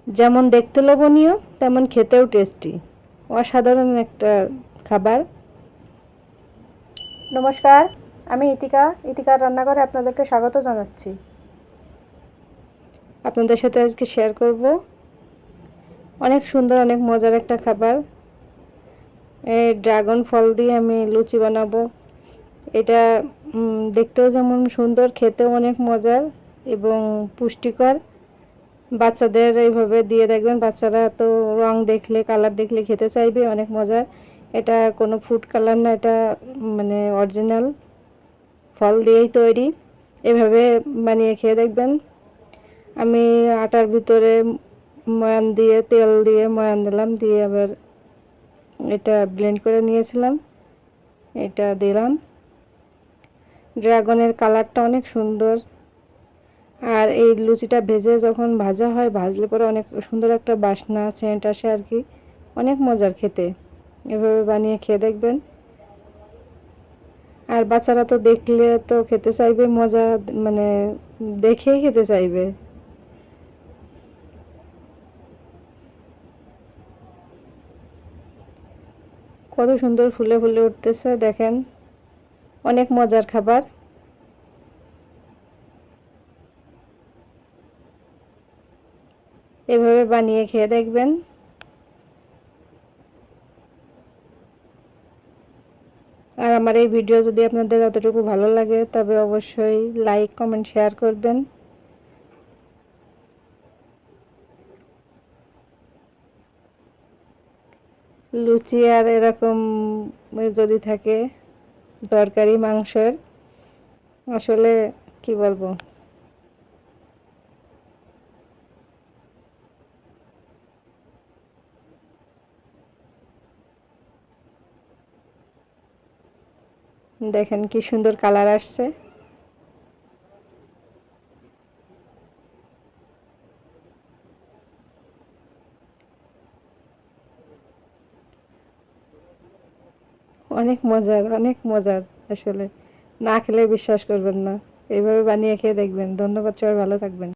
যেমন দেখতে লোভনীয় তেমন খেতেও টেস্টি। অসাধারণ একটা খাবার। নমস্কার, আমি ইতিকার রান্নাঘরে আপনাদেরকে স্বাগত জানাচ্ছি। আপনাদের সাথে আজকে শেয়ার করব অনেক সুন্দর অনেক মজার একটা খাবার। এই ড্রাগন ফল দিয়ে আমি লুচি বানাবো। এটা দেখতেও যেমন সুন্দর, খেতেও অনেক মজার এবং পুষ্টিকর। বাচ্চাদের এইভাবে দিয়ে দেখবেন, বাচ্চারা তো রং দেখলে, কালার দেখলে খেতে চাইবে, অনেক মজার। এটা কোনো ফুড কালার না, এটা মানে অরিজিনাল ফল দিয়েই তৈরি। এভাবে বানিয়ে খেয়ে দেখবেন। আমি আটার ভিতরে ময়ান দিয়ে, তেল দিয়ে ময়ান দিলাম, দিয়ে আবার এটা ব্লেন্ড করে নিয়েছিলাম, এটা দিলাম। ড্রাগনের কালারটা অনেক সুন্দর। আর এই লুচিটা ভেজে যখন ভাজা হয়, ভাজলে পরে অনেক সুন্দর একটা বাসনা, সেন্ট আসে আর কি। অনেক মজার খেতে। এভাবে বানিয়ে খেয়ে দেখবেন। আর বাচ্চারা তো দেখলে তো খেতে চাইবে, মজা মানে দেখেই খেতে চাইবে। কত সুন্দর ফুলে ফুলে উঠতেছে দেখেন। অনেক মজার খাবার। এভাবে বানিয়ে খেয়ে দেখবেন। আর আমার এই ভিডিও যদি আপনাদের এতটুকু ভালো লাগে, তবে অবশ্যই লাইক, কমেন্ট, শেয়ার করবেন। লুচি আর এরকম যদি থাকে তরকারি মাংসের, আসলে কি বলবো। দেখেন কি সুন্দর কালার আসছে। অনেক মজার, অনেক মজার। আসলে না খেলে বিশ্বাস করবেন না। এইভাবে বানিয়ে খেয়ে দেখবেন। ধন্যবাদ, সবাই ভালো থাকবেন।